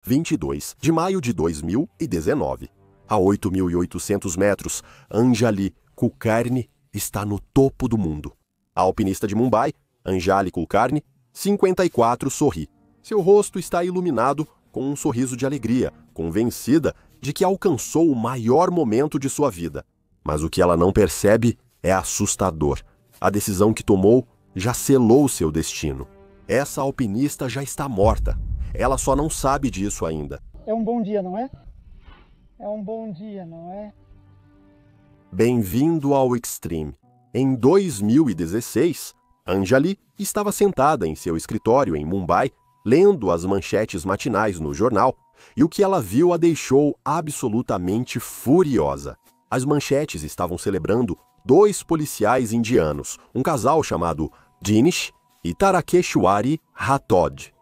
22 de maio de 2019. A 8.800 metros, Anjali Kulkarni está no topo do mundo. A alpinista de Mumbai, Anjali Kulkarni, 54, sorri. Seu rosto está iluminado com um sorriso de alegria, convencida de que alcançou o maior momento de sua vida. Mas o que ela não percebe é assustador. A decisão que tomou já selou seu destino. Essa alpinista já está morta. Ela só não sabe disso ainda. É um bom dia, não é? É um bom dia, não é? Bem-vindo ao Extreme. Em 2016, Anjali estava sentada em seu escritório em Mumbai, lendo as manchetes matinais no jornal, e o que ela viu a deixou absolutamente furiosa. As manchetes estavam celebrando 2 policiais indianos, um casal chamado Dinesh e Tarakeshwari Rathod.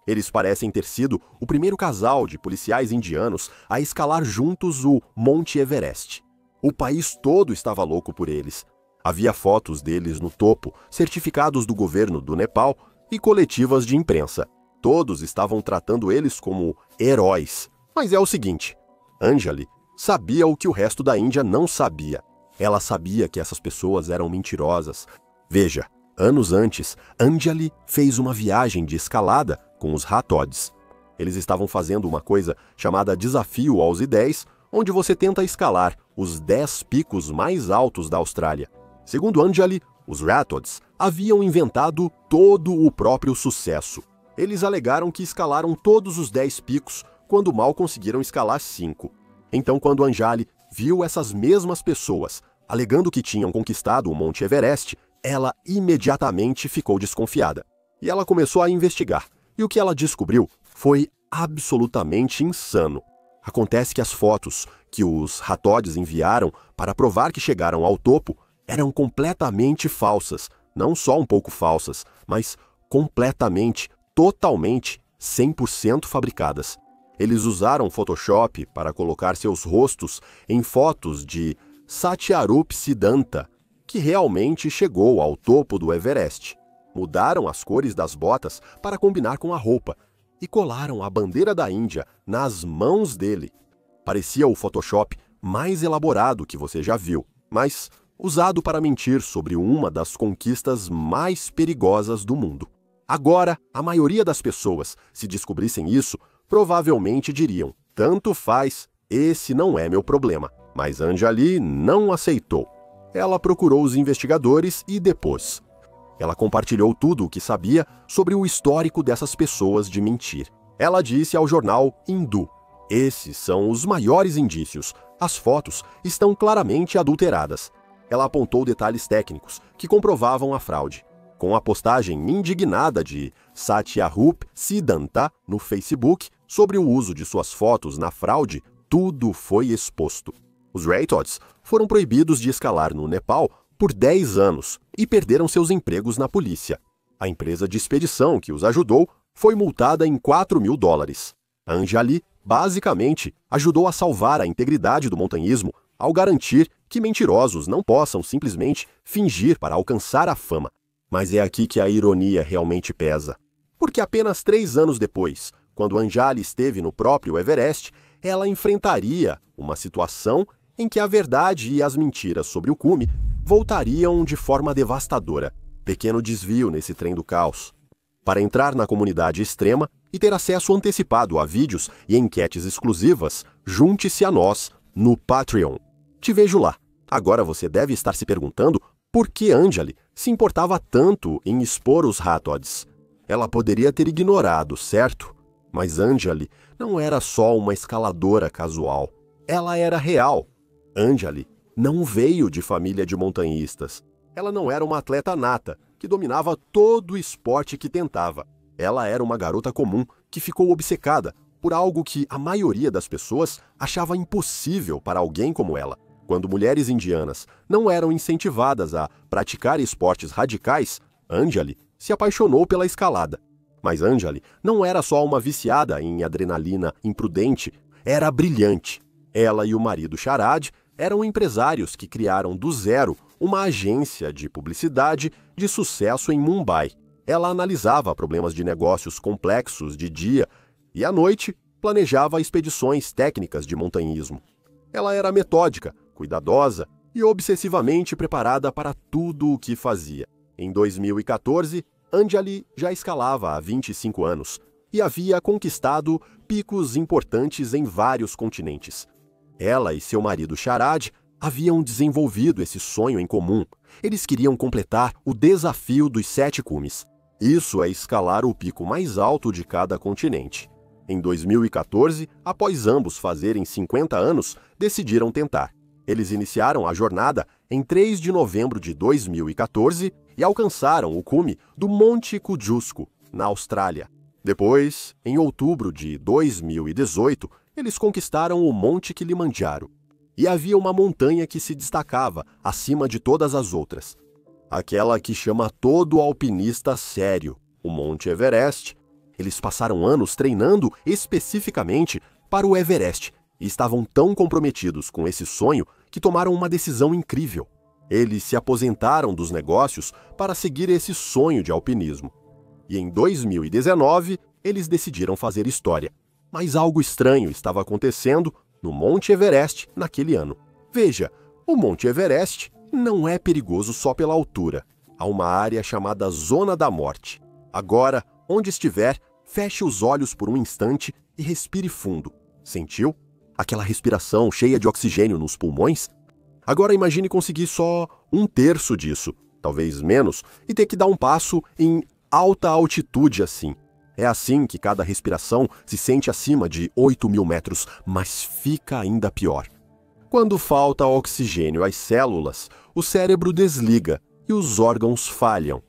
Eles parecem ter sido o primeiro casal de policiais indianos a escalar juntos o Monte Everest. O país todo estava louco por eles. Havia fotos deles no topo, certificados do governo do Nepal e coletivas de imprensa. Todos estavam tratando eles como heróis. Mas é o seguinte, Anjali sabia o que o resto da Índia não sabia. Ela sabia que essas pessoas eram mentirosas. Veja, anos antes, Anjali fez uma viagem de escalada com os Rathods. Eles estavam fazendo uma coisa chamada Desafio aos I-10, onde você tenta escalar os 10 picos mais altos da Austrália. Segundo Anjali, os Rathods haviam inventado todo o próprio sucesso. Eles alegaram que escalaram todos os 10 picos quando mal conseguiram escalar 5. Então, quando Anjali viu essas mesmas pessoas alegando que tinham conquistado o Monte Everest, ela imediatamente ficou desconfiada. E ela começou a investigar. E o que ela descobriu foi absolutamente insano. Acontece que as fotos que os Rathods enviaram para provar que chegaram ao topo eram completamente falsas. Não só um pouco falsas, mas completamente, totalmente, 100% fabricadas. Eles usaram Photoshop para colocar seus rostos em fotos de Satyarup Siddhanta, que realmente chegou ao topo do Everest. Mudaram as cores das botas para combinar com a roupa e colaram a bandeira da Índia nas mãos dele. Parecia o Photoshop mais elaborado que você já viu, mas usado para mentir sobre uma das conquistas mais perigosas do mundo. Agora, a maioria das pessoas, se descobrissem isso, provavelmente diriam: tanto faz, esse não é meu problema. Mas Anjali não aceitou. Ela procurou os investigadores e depôs. Ela compartilhou tudo o que sabia sobre o histórico dessas pessoas de mentir. Ela disse ao jornal Hindu: esses são os maiores indícios. As fotos estão claramente adulteradas. Ela apontou detalhes técnicos que comprovavam a fraude. Com a postagem indignada de Satyarup Siddhanta no Facebook sobre o uso de suas fotos na fraude, tudo foi exposto. Os Rathods foram proibidos de escalar no Nepal por 10 anos e perderam seus empregos na polícia. A empresa de expedição que os ajudou foi multada em $4.000. Anjali, basicamente, ajudou a salvar a integridade do montanhismo ao garantir que mentirosos não possam simplesmente fingir para alcançar a fama. Mas é aqui que a ironia realmente pesa. Porque apenas 3 anos depois, quando Anjali esteve no próprio Everest, ela enfrentaria uma situação em que a verdade e as mentiras sobre o cume voltariam de forma devastadora. Pequeno desvio nesse trem do caos. Para entrar na comunidade extrema e ter acesso antecipado a vídeos e enquetes exclusivas, junte-se a nós no Patreon. Te vejo lá. Agora você deve estar se perguntando por que Anjali se importava tanto em expor os Rathods. Ela poderia ter ignorado, certo? Mas Anjali não era só uma escaladora casual. Ela era real. Anjali não veio de família de montanhistas. Ela não era uma atleta nata, que dominava todo o esporte que tentava. Ela era uma garota comum que ficou obcecada por algo que a maioria das pessoas achava impossível para alguém como ela. Quando mulheres indianas não eram incentivadas a praticar esportes radicais, Anjali se apaixonou pela escalada. Mas Anjali não era só uma viciada em adrenalina imprudente, era brilhante. Ela e o marido Sharad eram empresários que criaram do zero uma agência de publicidade de sucesso em Mumbai. Ela analisava problemas de negócios complexos de dia e à noite planejava expedições técnicas de montanhismo. Ela era metódica, cuidadosa e obsessivamente preparada para tudo o que fazia. Em 2014, Anjali já escalava há 25 anos e havia conquistado picos importantes em vários continentes. Ela e seu marido Sharad haviam desenvolvido esse sonho em comum. Eles queriam completar o desafio dos 7 cumes. Isso é escalar o pico mais alto de cada continente. Em 2014, após ambos fazerem 50 anos, decidiram tentar. Eles iniciaram a jornada em 3 de novembro de 2014 e alcançaram o cume do Monte Kosciuszko, na Austrália. Depois, em outubro de 2018, eles conquistaram o Monte Kilimanjaro. E havia uma montanha que se destacava acima de todas as outras. Aquela que chama todo alpinista sério, o Monte Everest. Eles passaram anos treinando especificamente para o Everest e estavam tão comprometidos com esse sonho que tomaram uma decisão incrível. Eles se aposentaram dos negócios para seguir esse sonho de alpinismo. E em 2019, eles decidiram fazer história. Mas algo estranho estava acontecendo no Monte Everest naquele ano. Veja, o Monte Everest não é perigoso só pela altura. Há uma área chamada Zona da Morte. Agora, onde estiver, feche os olhos por um instante e respire fundo. Sentiu? Aquela respiração cheia de oxigênio nos pulmões? Agora imagine conseguir só 1/3 disso, talvez menos, e ter que dar um passo em alta altitude assim. É assim que cada respiração se sente acima de 8.000 metros, mas fica ainda pior. Quando falta oxigênio às células, o cérebro desliga e os órgãos falham.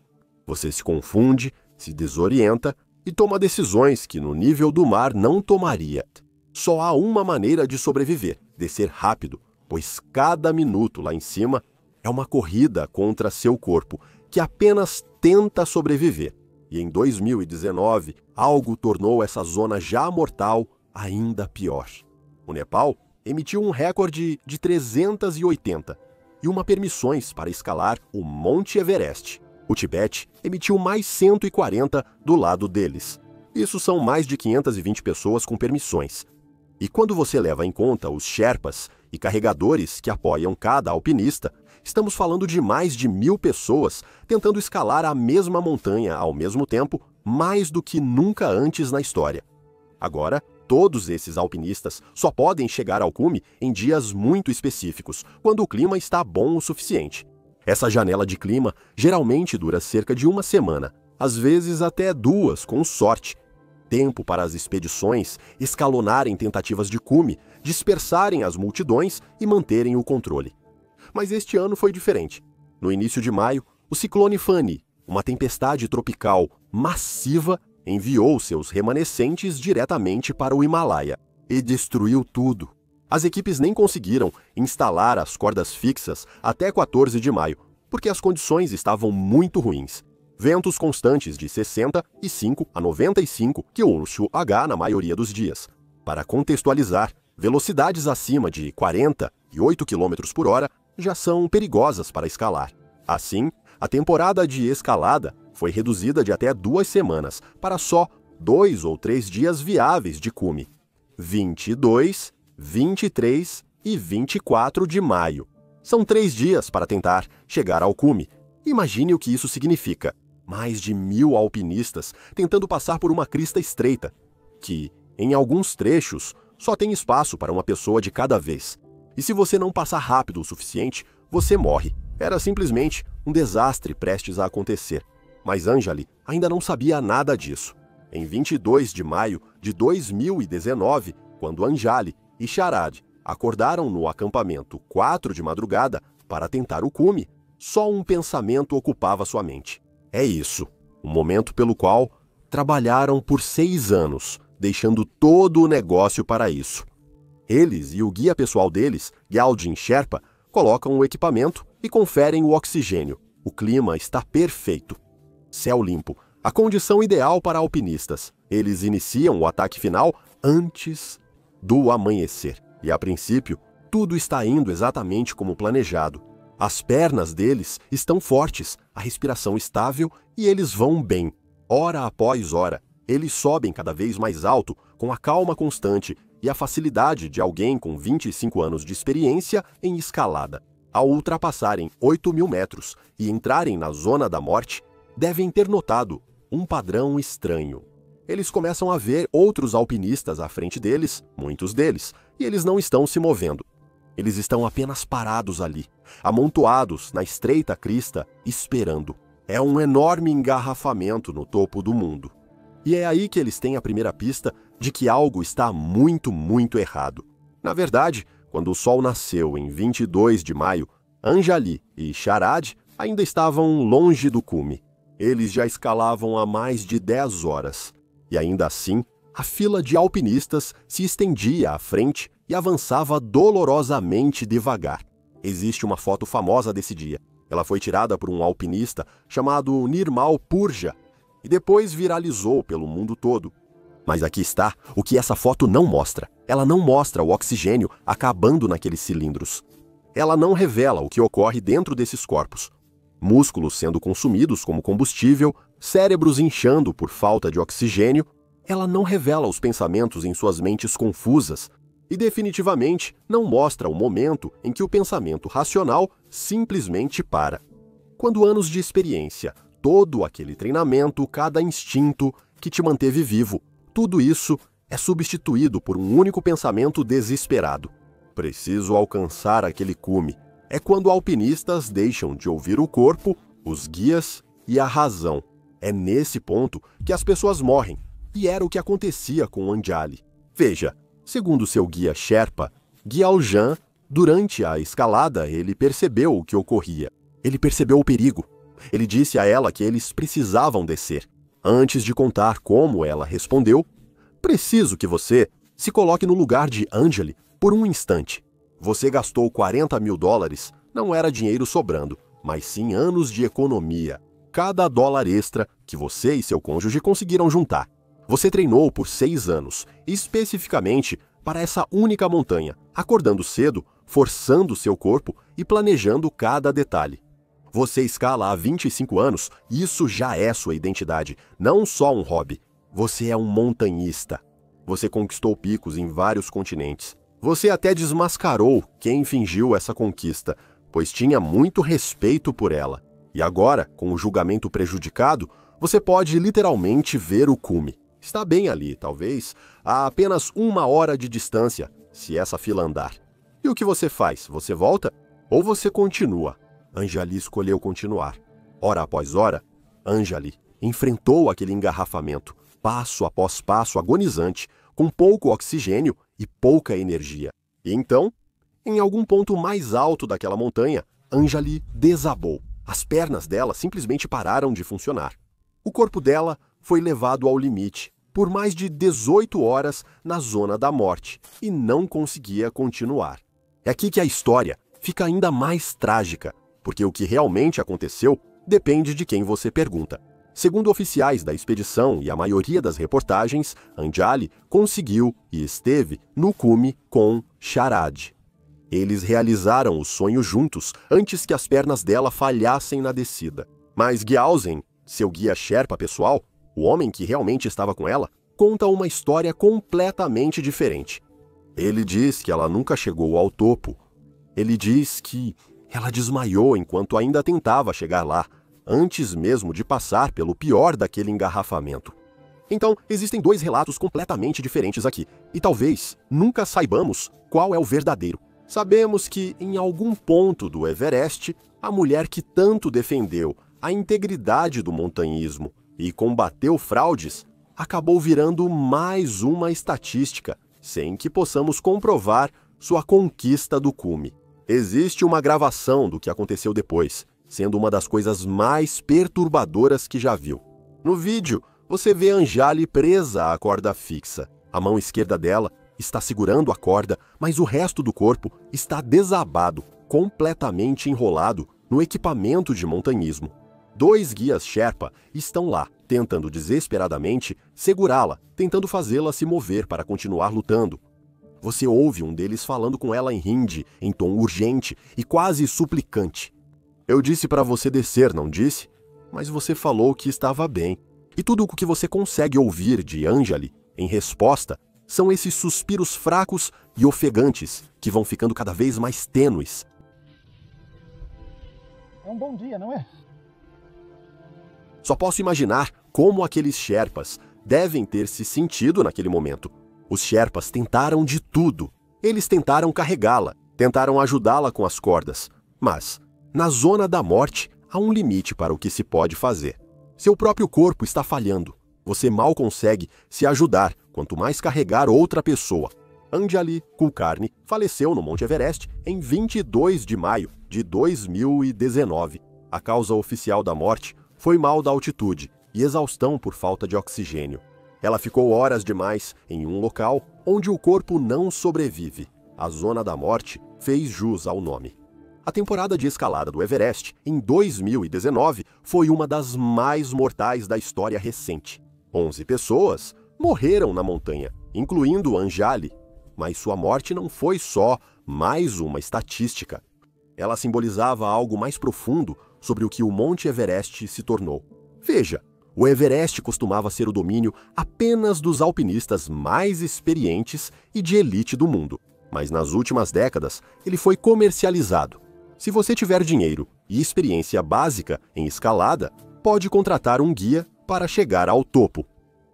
Você se confunde, se desorienta e toma decisões que no nível do mar não tomaria. Só há uma maneira de sobreviver: descer rápido, pois cada minuto lá em cima é uma corrida contra seu corpo, que apenas tenta sobreviver. E em 2019, algo tornou essa zona já mortal ainda pior. O Nepal emitiu um recorde de 380 e uma permissões para escalar o Monte Everest. O Tibete emitiu mais 140 do lado deles. Isso são mais de 520 pessoas com permissões. E quando você leva em conta os Sherpas e carregadores que apoiam cada alpinista, estamos falando de mais de 1.000 pessoas tentando escalar a mesma montanha ao mesmo tempo, mais do que nunca antes na história. Agora, todos esses alpinistas só podem chegar ao cume em dias muito específicos, quando o clima está bom o suficiente. Essa janela de clima geralmente dura cerca de 1 semana, às vezes até 2, com sorte. Tempo para as expedições escalonarem tentativas de cume, dispersarem as multidões e manterem o controle. Mas este ano foi diferente. No início de maio, o ciclone Fani, uma tempestade tropical massiva, enviou seus remanescentes diretamente para o Himalaia e destruiu tudo. As equipes nem conseguiram instalar as cordas fixas até 14 de maio, porque as condições estavam muito ruins. Ventos constantes de 65 a 95 km/h na maioria dos dias. Para contextualizar, velocidades acima de 48 km por hora já são perigosas para escalar. Assim, a temporada de escalada foi reduzida de até 2 semanas para só 2 ou 3 dias viáveis de cume: 22, 23 e 24 de maio. São 3 dias para tentar chegar ao cume. Imagine o que isso significa. Mais de 1.000 alpinistas tentando passar por uma crista estreita, que, em alguns trechos, só tem espaço para uma pessoa de cada vez. E se você não passar rápido o suficiente, você morre. Era simplesmente um desastre prestes a acontecer. Mas Anjali ainda não sabia nada disso. Em 22 de maio de 2019, quando Anjali e Sharad acordaram no acampamento 4 de madrugada para tentar o cume, só um pensamento ocupava sua mente. É isso, o momento pelo qual trabalharam por 6 anos, deixando todo o negócio para isso. Eles e o guia pessoal deles, Gyaltsyn Sherpa, colocam o equipamento e conferem o oxigênio. O clima está perfeito. Céu limpo, a condição ideal para alpinistas. Eles iniciam o ataque final antes do amanhecer. E a princípio, tudo está indo exatamente como planejado. As pernas deles estão fortes, a respiração estável e eles vão bem. Hora após hora, eles sobem cada vez mais alto, com a calma constante e a facilidade de alguém com 25 anos de experiência em escalada. Ao ultrapassarem 8.000 metros e entrarem na zona da morte, devem ter notado um padrão estranho. Eles começam a ver outros alpinistas à frente deles, muitos deles, e eles não estão se movendo. Eles estão apenas parados ali, amontoados na estreita crista, esperando. É um enorme engarrafamento no topo do mundo. E é aí que eles têm a primeira pista de que algo está muito, muito errado. Na verdade, quando o sol nasceu em 22 de maio, Anjali e Sharad ainda estavam longe do cume. Eles já escalavam há mais de 10 horas. E ainda assim, a fila de alpinistas se estendia à frente e avançava dolorosamente devagar. Existe uma foto famosa desse dia. Ela foi tirada por um alpinista chamado Nirmal Purja e depois viralizou pelo mundo todo. Mas aqui está o que essa foto não mostra. Ela não mostra o oxigênio acabando naqueles cilindros. Ela não revela o que ocorre dentro desses corpos. Músculos sendo consumidos como combustível, cérebros inchando por falta de oxigênio. Ela não revela os pensamentos em suas mentes confusas e definitivamente não mostra o momento em que o pensamento racional simplesmente para. Quando anos de experiência, todo aquele treinamento, cada instinto que te manteve vivo, tudo isso é substituído por um único pensamento desesperado. Preciso alcançar aquele cume. É quando alpinistas deixam de ouvir o corpo, os guias e a razão. É nesse ponto que as pessoas morrem, e era o que acontecia com Anjali. Veja, segundo seu guia Sherpa, Gyaljan, durante a escalada ele percebeu o que ocorria. Ele percebeu o perigo. Ele disse a ela que eles precisavam descer. Antes de contar como ela respondeu, preciso que você se coloque no lugar de Anjali por um instante. Você gastou $40.000, não era dinheiro sobrando, mas sim anos de economia. Cada dólar extra que você e seu cônjuge conseguiram juntar. Você treinou por 6 anos, especificamente para essa única montanha, acordando cedo, forçando seu corpo e planejando cada detalhe. Você escala há 25 anos e isso já é sua identidade, não só um hobby. Você é um montanhista. Você conquistou picos em vários continentes. Você até desmascarou quem fingiu essa conquista, pois tinha muito respeito por ela. E agora, com o julgamento prejudicado, você pode literalmente ver o cume. Está bem ali, talvez, a apenas 1 hora de distância, se essa fila andar. E o que você faz? Você volta? Ou você continua? Anjali escolheu continuar. Hora após hora, Anjali enfrentou aquele engarrafamento, passo após passo agonizante, com pouco oxigênio e pouca energia. E então, em algum ponto mais alto daquela montanha, Anjali desabou. As pernas dela simplesmente pararam de funcionar. O corpo dela foi levado ao limite, por mais de 18 horas na zona da morte, e não conseguia continuar. É aqui que a história fica ainda mais trágica, porque o que realmente aconteceu depende de quem você pergunta. Segundo oficiais da expedição e a maioria das reportagens, Anjali conseguiu e esteve no cume com Sharad. Eles realizaram o sonho juntos antes que as pernas dela falhassem na descida. Mas Gyaljan, seu guia Sherpa pessoal, o homem que realmente estava com ela, conta uma história completamente diferente. Ele diz que ela nunca chegou ao topo. Ele diz que ela desmaiou enquanto ainda tentava chegar lá, antes mesmo de passar pelo pior daquele engarrafamento. Então, existem 2 relatos completamente diferentes aqui, e talvez nunca saibamos qual é o verdadeiro. Sabemos que, em algum ponto do Everest, a mulher que tanto defendeu a integridade do montanhismo e combateu fraudes, acabou virando mais uma estatística, sem que possamos comprovar sua conquista do cume. Existe uma gravação do que aconteceu depois, sendo uma das coisas mais perturbadoras que já viu. No vídeo, você vê Anjali presa à corda fixa. A mão esquerda dela está segurando a corda, mas o resto do corpo está desabado, completamente enrolado no equipamento de montanhismo. 2 guias Sherpa estão lá, tentando desesperadamente segurá-la, tentando fazê-la se mover para continuar lutando. Você ouve um deles falando com ela em hindi, em tom urgente e quase suplicante. Eu disse para você descer, não disse? Mas você falou que estava bem. E tudo o que você consegue ouvir de Anjali, em resposta, são esses suspiros fracos e ofegantes que vão ficando cada vez mais tênues. É um bom dia, não é? Só posso imaginar como aqueles Sherpas devem ter se sentido naquele momento. Os Sherpas tentaram de tudo. Eles tentaram carregá-la, tentaram ajudá-la com as cordas. Mas, na zona da morte, há um limite para o que se pode fazer. Seu próprio corpo está falhando. Você mal consegue se ajudar, quanto mais carregar outra pessoa. Anjali Kulkarni faleceu no Monte Everest em 22 de maio de 2019. A causa oficial da morte foi mal da altitude e exaustão por falta de oxigênio. Ela ficou horas demais em um local onde o corpo não sobrevive. A zona da morte fez jus ao nome. A temporada de escalada do Everest, em 2019, foi uma das mais mortais da história recente. 11 pessoas morreram na montanha, incluindo Anjali. Mas sua morte não foi só mais uma estatística. Ela simbolizava algo mais profundo sobre o que o Monte Everest se tornou. Veja, o Everest costumava ser o domínio apenas dos alpinistas mais experientes e de elite do mundo. Mas nas últimas décadas, ele foi comercializado. Se você tiver dinheiro e experiência básica em escalada, pode contratar um guia para chegar ao topo.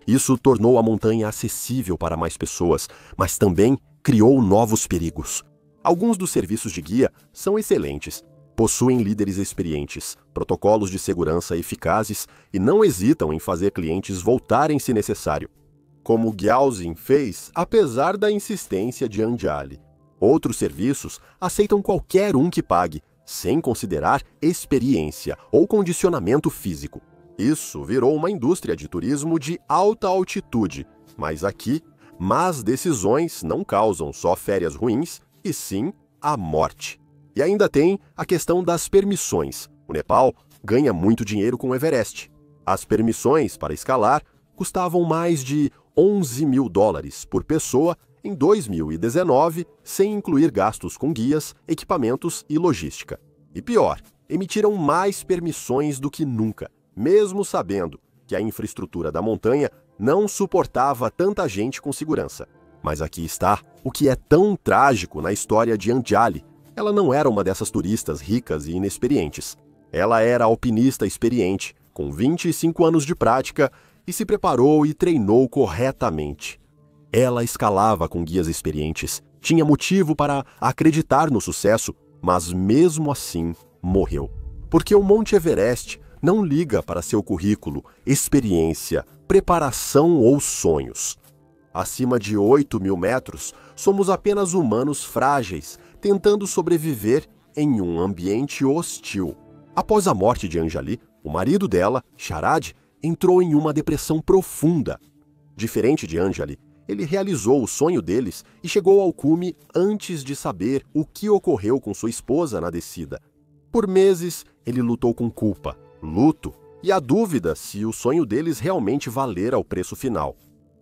Isso tornou a montanha acessível para mais pessoas, mas também criou novos perigos. Alguns dos serviços de guia são excelentes, possuem líderes experientes, protocolos de segurança eficazes e não hesitam em fazer clientes voltarem se necessário. Como Gyaltsen fez, apesar da insistência de Anjali. Outros serviços aceitam qualquer um que pague, sem considerar experiência ou condicionamento físico. Isso virou uma indústria de turismo de alta altitude, mas aqui, más decisões não causam só férias ruins, e sim a morte. E ainda tem a questão das permissões. O Nepal ganha muito dinheiro com o Everest. As permissões para escalar custavam mais de $11.000 por pessoa em 2019, sem incluir gastos com guias, equipamentos e logística. E pior, emitiram mais permissões do que nunca, mesmo sabendo que a infraestrutura da montanha não suportava tanta gente com segurança. Mas aqui está o que é tão trágico na história de Anjali. Ela não era uma dessas turistas ricas e inexperientes. Ela era alpinista experiente, com 25 anos de prática, e se preparou e treinou corretamente. Ela escalava com guias experientes, tinha motivo para acreditar no sucesso, mas mesmo assim morreu. Porque o Monte Everest não liga para seu currículo, experiência, preparação ou sonhos. Acima de 8.000 metros, somos apenas humanos frágeis, tentando sobreviver em um ambiente hostil. Após a morte de Anjali, o marido dela, Sharad, entrou em uma depressão profunda. Diferente de Anjali, ele realizou o sonho deles e chegou ao cume antes de saber o que ocorreu com sua esposa na descida. Por meses, ele lutou com culpa, luto e a dúvida se o sonho deles realmente valera o preço final.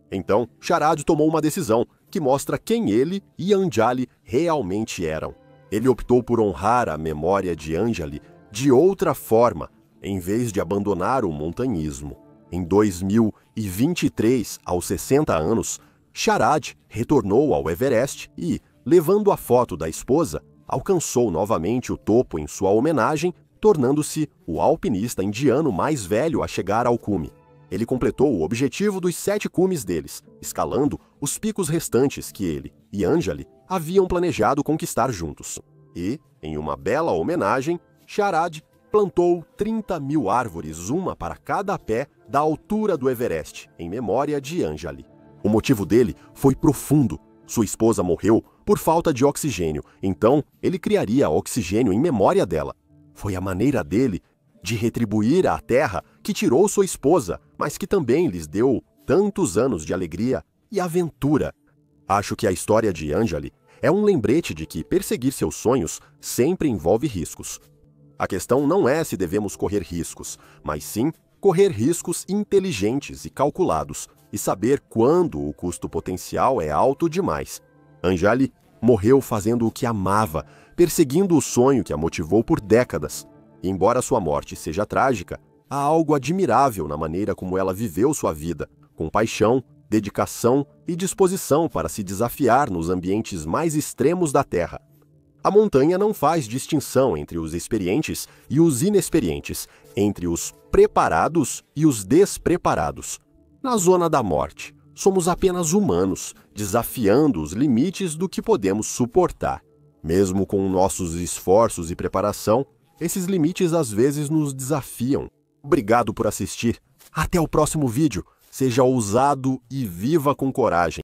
Então, Sharad tomou uma decisão que mostra quem ele e Anjali realmente eram. Ele optou por honrar a memória de Anjali de outra forma, em vez de abandonar o montanhismo. Em 2023, aos 60 anos, Sharad retornou ao Everest e, levando a foto da esposa, alcançou novamente o topo em sua homenagem, tornando-se o alpinista indiano mais velho a chegar ao cume. Ele completou o objetivo dos 7 cumes deles, escalando os picos restantes que ele e Anjali haviam planejado conquistar juntos. E, em uma bela homenagem, Sharad plantou 30.000 árvores, uma para cada pé da altura do Everest, em memória de Anjali. O motivo dele foi profundo. Sua esposa morreu por falta de oxigênio, então ele criaria oxigênio em memória dela. Foi a maneira dele de retribuir à terra que tirou sua esposa, mas que também lhes deu tantos anos de alegria e aventura. Acho que a história de Anjali é um lembrete de que perseguir seus sonhos sempre envolve riscos. A questão não é se devemos correr riscos, mas sim correr riscos inteligentes e calculados e saber quando o custo potencial é alto demais. Anjali morreu fazendo o que amava, perseguindo o sonho que a motivou por décadas. E embora sua morte seja trágica, há algo admirável na maneira como ela viveu sua vida, com paixão dedicação e disposição para se desafiar nos ambientes mais extremos da Terra. A montanha não faz distinção entre os experientes e os inexperientes, entre os preparados e os despreparados. Na zona da morte, somos apenas humanos, desafiando os limites do que podemos suportar. Mesmo com nossos esforços e preparação, esses limites às vezes nos desafiam. Obrigado por assistir. Até o próximo vídeo. Seja ousado e viva com coragem.